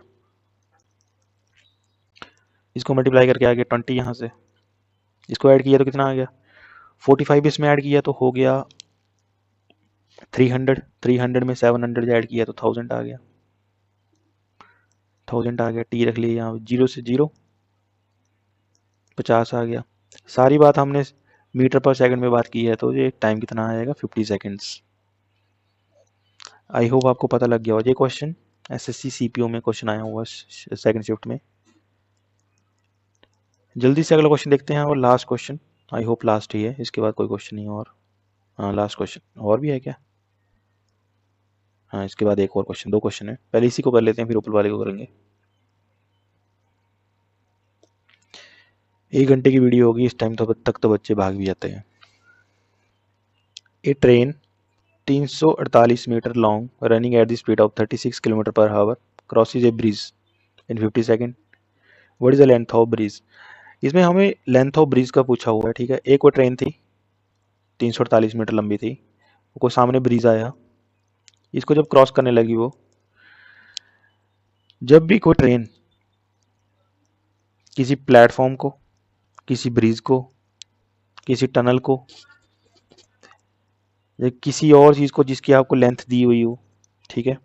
इसको मल्टीप्लाई करके आ गया 20 यहाँ से। इसको ऐड किया तो कितना आ गया, 45 इसमें ऐड किया तो हो गया 300। 300 में 700 ऐड किया तो 1000 आ गया। 1000 आ गया। टी रख लिया यहाँ, 0 से 0 50 आ गया। सारी बात हमने मीटर पर सेकंड में बात की है, तो ये टाइम कितना आएगा, 50 सेकेंड्स। आई होप आपको पता लग गया हो। ये क्वेश्चन एसएससी सीपीओ में क्वेश्चन आया हुआ सेकंड शिफ्ट में। जल्दी से अगला क्वेश्चन देखते हैं, और last question, I hope last ही है, इसके बाद कोई क्वेश्चन नहीं और। हाँ लास्ट क्वेश्चन। और भी है क्या, हाँ इसके बाद एक और क्वेश्चन, 2 क्वेश्चन है। पहले इसी को कर लेते हैं, फिर ऊपर वाले को करेंगे। 1 घंटे की वीडियो होगी इस टाइम तक तो बच्चे भाग भी जाते हैं। A train 348 metre long running at the speed of 36 kilometre per hour crosses a bridge in 50 second. What is the length of bridge. इसमें हमें लेंथ ऑफ ब्रिज का पूछा हुआ है, ठीक है। एक वो ट्रेन थी 348 मीटर लंबी थी, वो सामने ब्रिज आया, इसको जब क्रॉस करने लगी वो, जब भी कोई ट्रेन किसी प्लेटफॉर्म को, किसी ब्रिज को, किसी टनल को, या किसी और चीज़ को जिसकी आपको लेंथ दी हुई हो, ठीक है।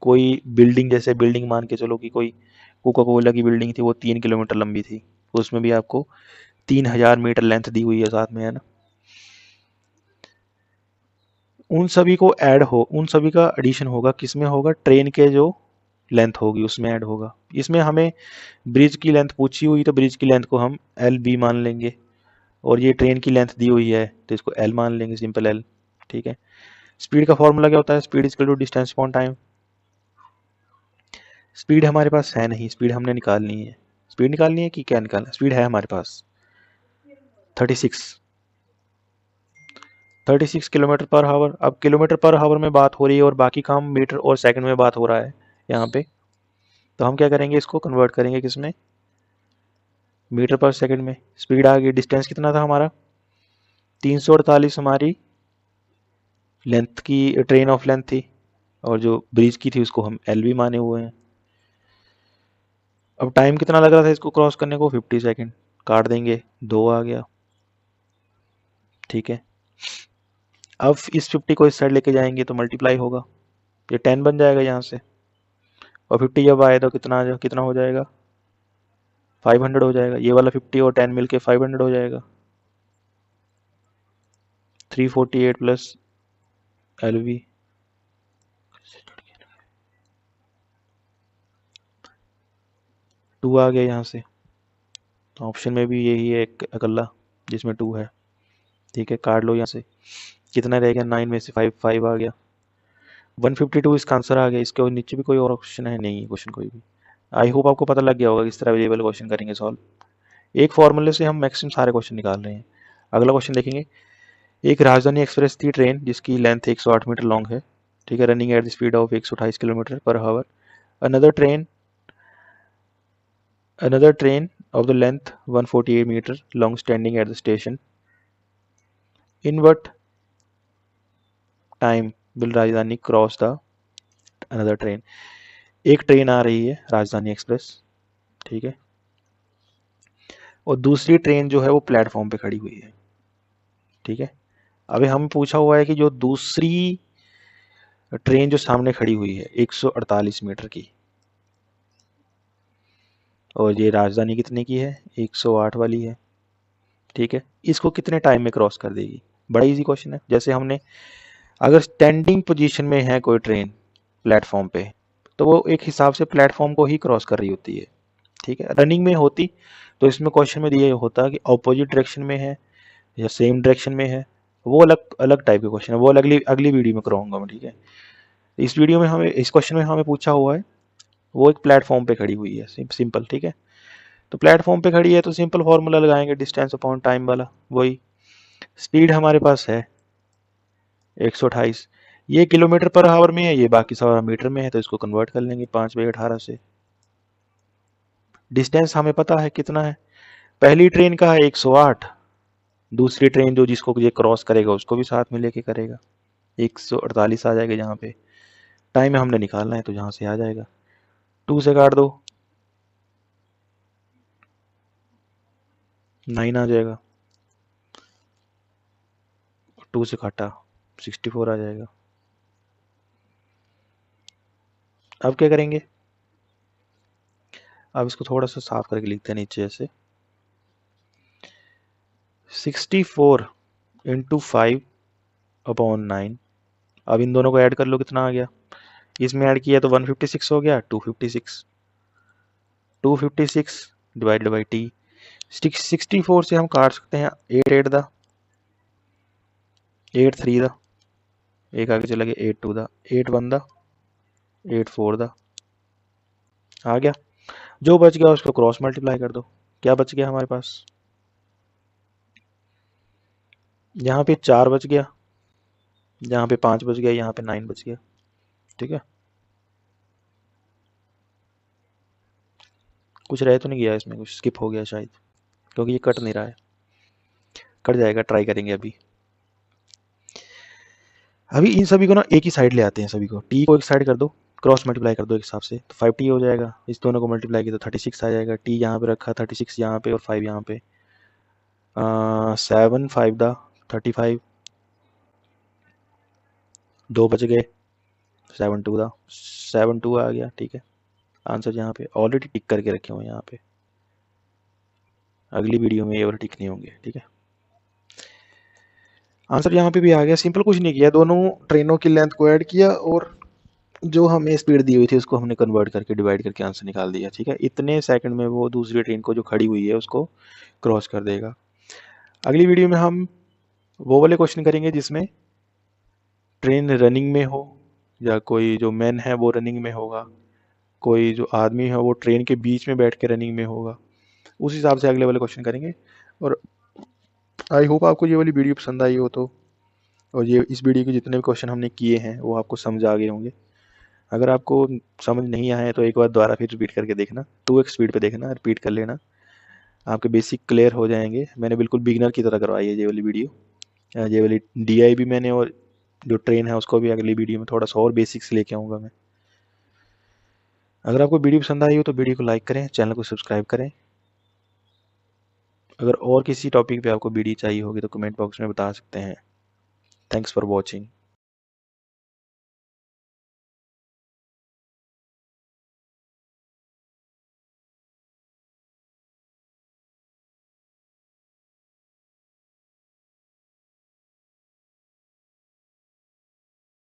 कोई बिल्डिंग, जैसे बिल्डिंग मान के चलो कि कोई कोका कोला की बिल्डिंग थी, वो 3 किलोमीटर लंबी थी, उसमें भी आपको 3000 मीटर लेंथ दी हुई है साथ में, है ना। उन सभी को ऐड हो, उन सभी का एडिशन होगा, किसमें होगा, ट्रेन के जो लेंथ होगी उसमें ऐड होगा। इसमें हमें ब्रिज की लेंथ पूछी हुई, तो ब्रिज की लेंथ को हम एल बी मान लेंगे, और ये ट्रेन की लेंथ दी हुई है तो इसको एल मान लेंगे, सिंपल एल, ठीक है। स्पीड का फॉर्मूला क्या होता है, speed equal to distance upon time. Speed हमारे पास है नहीं, स्पीड हमने निकालनी है। स्पीड निकालनी है कि क्या निकालना है, स्पीड है हमारे पास 36 किलोमीटर पर आवर। अब किलोमीटर पर आवर में बात हो रही है और बाकी काम मीटर और सेकंड में बात हो रहा है यहाँ पे, तो हम क्या करेंगे, इसको कन्वर्ट करेंगे किसमें, मीटर पर सेकंड में। स्पीड आ गई, डिस्टेंस कितना था हमारा 348 हमारी लेंथ की, ट्रेन ऑफ लेंथ थी, और जो ब्रिज की थी उसको हम एल भी माने हुए हैं। अब टाइम कितना लग रहा था इसको क्रॉस करने को, 50 सेकेंड। काट देंगे, 2 आ गया, ठीक है। अब इस 50 को इस साइड लेके जाएंगे तो मल्टीप्लाई होगा, ये 10 बन जाएगा यहाँ से, और 50 जब आए तो कितना हो जाएगा, 500 हो जाएगा। ये वाला 50 और 10 मिलके 500 हो जाएगा। 348 प्लस एल वी, 2 आ गया यहाँ से। ऑप्शन में भी यही है एक अकेला जिसमें 2 है, ठीक है। काट लो यहाँ से, कितना रहेगा, 9 में से 5 5 आ गया, 152 इसका आंसर आ गया। इसके नीचे भी कोई और ऑप्शन है नहीं, क्वेश्चन कोई भी। आई होप आपको पता लग गया होगा किस तरह वेरिएबल क्वेश्चन करेंगे सॉल्व। एक फॉर्मूले से हम मैक्सिमम सारे क्वेश्चन निकाल रहे हैं। अगला क्वेश्चन देखेंगे। एक राजधानी एक्सप्रेस थी ट्रेन जिसकी लेंथ 108 मीटर लॉन्ग है, ठीक है, running at the speed of 128 kilometre per our. Another train of the length 148 meter long standing at the station. In what time will राजधानी क्रॉस द अनदर ट्रेन। एक train आ रही है राजधानी express, ठीक है, और दूसरी ट्रेन जो है वो प्लेटफॉर्म पे खड़ी हुई है, ठीक है। अभी हमें पूछा हुआ है कि जो दूसरी ट्रेन जो सामने खड़ी हुई है 148 मीटर की, और ये राजधानी कितने की है, 108 वाली है, ठीक है, इसको कितने टाइम में क्रॉस कर देगी। बड़ा इजी क्वेश्चन है। जैसे हमने, अगर स्टैंडिंग पोजीशन में है कोई ट्रेन प्लेटफॉर्म पे, तो वो एक हिसाब से प्लेटफॉर्म को ही क्रॉस कर रही होती है, ठीक है। रनिंग में होती तो इसमें क्वेश्चन में दिया होता कि ऑपोजिट डायरेक्शन में है या सेम डायरेक्शन में है, वो अलग अलग टाइप के क्वेश्चन है, वो अगली अगली वीडियो में कराऊंगा मैं, ठीक है। इस वीडियो में हमें, इस क्वेश्चन में हमें पूछा हुआ है वो एक प्लेटफॉर्म पे खड़ी हुई है, सिंपल, ठीक है। तो प्लेटफॉर्म पे खड़ी है तो सिंपल फॉर्मूला लगाएंगे, डिस्टेंस अपॉन टाइम वाला, वही स्पीड हमारे पास है 128। ये किलोमीटर पर आवर में है, ये बाकी सारा मीटर में है, तो इसको कन्वर्ट कर लेंगे 5/18 से। डिस्टेंस हमें पता है कितना है, पहली ट्रेन का है 108, दूसरी ट्रेन जो जिसको ये क्रॉस करेगा उसको भी साथ में लेके करेगा, 148 आ जाएगा। जहाँ पे टाइम हमने निकालना है तो जहाँ से आ जाएगा, 2 से काट दो 9 आ जाएगा, 2 से काटा 64 आ जाएगा। अब क्या करेंगे, अब इसको थोड़ा सा साफ करके लिखते हैं नीचे ऐसे, 64 इंटू 5/9। अब इन दोनों को ऐड कर लो, कितना आ गया, इसमें ऐड किया तो 156 हो गया, 256, 256 डिवाइडेड बाई टी। 64 से हम काट सकते हैं 8 8 दा, 8 3 दा, एक आगे चला गया 8 2 दा, 8 1 दा, 8 4 दा, आ गया। जो बच गया उसको क्रॉस मल्टीप्लाई कर दो, क्या बच गया हमारे पास, यहाँ पे 4 बच गया, यहाँ पे 5 बच गया, यहाँ पे 9 बच गया। ठीक है, कुछ रह तो नहीं गया इसमें, कुछ स्किप हो गया शायद, क्योंकि ये कट नहीं रहा है, कट जाएगा, ट्राई करेंगे अभी। अभी इन सभी को ना एक ही साइड ले आते हैं, सभी को टी को एक साइड कर दो, क्रॉस मल्टीप्लाई कर दो एक हिसाब से, तो 5t हो जाएगा। इस दोनों को मल्टीप्लाई किया तो 36 आ जाएगा, टी यहाँ पे रखा, 36 यहाँ पे और 5 यहाँ पे, 7 5 दा 35, 2 बच गए, 7 2 दा 7 2 आ गया। ठीक है, आंसर यहाँ पे ऑलरेडी टिक करके रखे हुए हैं यहाँ पे, अगली वीडियो में ये और टिक नहीं होंगे। ठीक है, आंसर यहाँ पे भी आ गया, सिंपल कुछ नहीं किया, दोनों ट्रेनों की लेंथ को ऐड किया और जो हमें स्पीड दी हुई थी उसको हमने कन्वर्ट करके डिवाइड करके आंसर निकाल दिया। ठीक है, इतने सेकंड में वो दूसरी ट्रेन को जो खड़ी हुई है उसको क्रॉस कर देगा। अगली वीडियो में हम वो वाले क्वेश्चन करेंगे जिसमें ट्रेन रनिंग में हो, या कोई जो मैन है वो रनिंग में होगा, कोई जो आदमी है वो ट्रेन के बीच में बैठ के रनिंग में होगा, उस हिसाब से अगले वाले क्वेश्चन करेंगे। और आई होप आपको ये वाली वीडियो पसंद आई हो तो, और ये इस वीडियो के जितने भी क्वेश्चन हमने किए हैं वो आपको समझ आ गए होंगे। अगर आपको समझ नहीं आए तो एक बार दोबारा फिर रिपीट करके देखना, 2x स्पीड पे देखना, रिपीट कर लेना, आपके बेसिक क्लियर हो जाएंगे। मैंने बिल्कुल बिगिनर की तरह करवाई है ये वाली वीडियो, ये वाली डीआई भी मैंने, और जो ट्रेन है उसको भी अगली वीडियो में थोड़ा सा और बेसिक्स लेके आऊँगा मैं। अगर आपको वीडियो पसंद आई हो तो वीडियो को लाइक करें, चैनल को सब्सक्राइब करें। अगर और किसी टॉपिक पे आपको वीडियो चाहिए होगी तो कमेंट बॉक्स में बता सकते हैं। Thanks for watching.